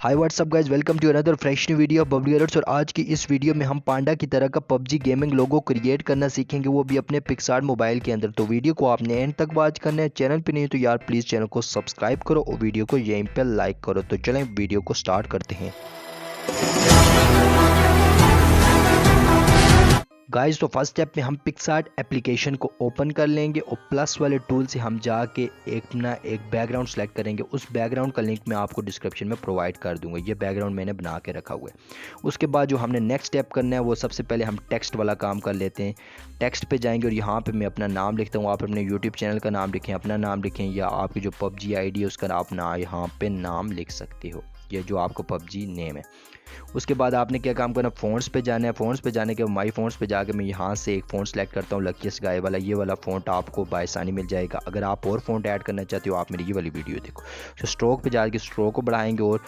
Hi what's up guys, welcome to another fresh new video Bubbly Alerts. और आज की इस वीडियो में हम पांडा की तरह का पबजी गेमिंग लोगो क्रिएट करना सीखेंगे, वो भी अपने पिक्सार्ट मोबाइल के अंदर। तो वीडियो को आपने एंड तक वॉच करना है। चैनल पे नहीं तो यार प्लीज़ चैनल को सब्सक्राइब करो और वीडियो को यहीं पे लाइक करो। तो चलें वीडियो को स्टार्ट करते हैं। गाइस, तो फर्स्ट स्टेप में हम पिक्सार्ट एप्लीकेशन को ओपन कर लेंगे और प्लस वाले टूल से हम जाके एक बैकग्राउंड सेलेक्ट करेंगे। उस बैकग्राउंड का लिंक मैं आपको डिस्क्रिप्शन में प्रोवाइड कर दूंगा। ये बैकग्राउंड मैंने बना के रखा हुआ है। उसके बाद जो हमने नेक्स्ट स्टेप करना है वो सबसे पहले हम टेक्स्ट वाला काम कर लेते हैं। टेक्स्ट पे जाएंगे और यहाँ पे मैं अपना नाम लिखता हूँ। आप अपने यूट्यूब चैनल का नाम लिखें, अपना नाम लिखें, या आपकी जो पबजी आईडी है उसका आप ना यहाँ पे नाम लिख सकते हो, ये जो आपको पबजी नेम है। उसके बाद आपने क्या काम करना, फ़ॉन्ट्स पे जाना है। फ़ॉन्ट्स पे जाने के बाद माई फ़ॉन्ट्स पे जाके मैं यहाँ से एक फ़ॉन्ट सेलेक्ट करता हूँ, लकीस्ट गाय वाला। ये वाला फ़ॉन्ट आपको बायसानी मिल जाएगा। अगर आप और फ़ॉन्ट ऐड करना चाहते हो आप मेरी ये वाली वीडियो देखो। तो स्ट्रोक पे जाके स्ट्रोक को बढ़ाएंगे और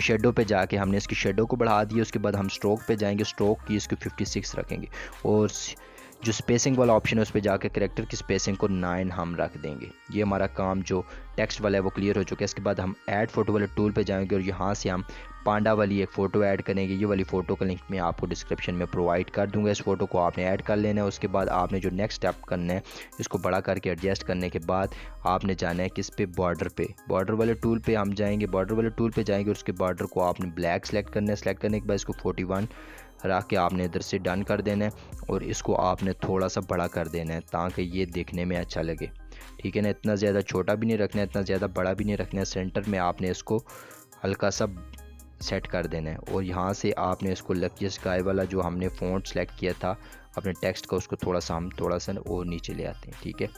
शेडो पे जाके हमने इसकी शेडो को बढ़ा दिया। उसके बाद हम स्ट्रोक पे जाएंगे, स्ट्रोक की इसको 56 रखेंगे और जो स्पेसिंग वाला ऑप्शन है उस पर जाकर कैरेक्टर की स्पेसिंग को 9 हम रख देंगे। ये हमारा काम जो टेक्स्ट वाला है वो क्लियर हो चुका है। इसके बाद हम ऐड फोटो वाले टूल पे जाएंगे और यहाँ से हम पांडा वाली एक फ़ोटो ऐड करेंगे। ये वाली फ़ोटो का लिंक मैं आपको डिस्क्रिप्शन में प्रोवाइड कर दूंगा। इस फ़ोटो को आपने ऐड कर लेना है। उसके बाद आपने जो नेक्स्ट स्टेप करना है, इसको बड़ा करके एडजस्ट करने के बाद आपने जाना है किस पे, बॉर्डर पे। बॉर्डर वाले टूल पे हम जाएंगे, बॉर्डर वाले टूल पे जाएंगे। उसके बॉर्डर को आपने ब्लैक सेलेक्ट करना है। सेलेक्ट करने के बाद इसको 41 रख के आपने इधर से डन कर देना है और इसको आपने थोड़ा सा बड़ा कर देना है ताकि ये देखने में अच्छा लगे। ठीक है ना, इतना ज़्यादा छोटा भी नहीं रखना है, इतना ज़्यादा बड़ा भी नहीं रखना है। सेंटर में आपने इसको हल्का सा सेट कर देना है और यहाँ से आपने इसको लकीस्ट गाय वाला जो हमने फ़ॉन्ट सेलेक्ट किया था अपने टेक्स्ट का, उसको थोड़ा सा और नीचे ले आते हैं। ठीक है,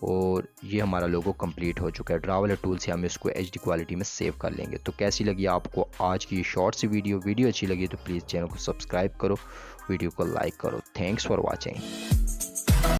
और ये हमारा लोगो कंप्लीट हो चुका है। ड्रा वाले टूल से हम इसको HD क्वालिटी में सेव कर लेंगे। तो कैसी लगी आपको आज की शॉर्ट सी वीडियो अच्छी लगी तो प्लीज़ चैनल को सब्सक्राइब करो, वीडियो को लाइक करो। Thanks for watching.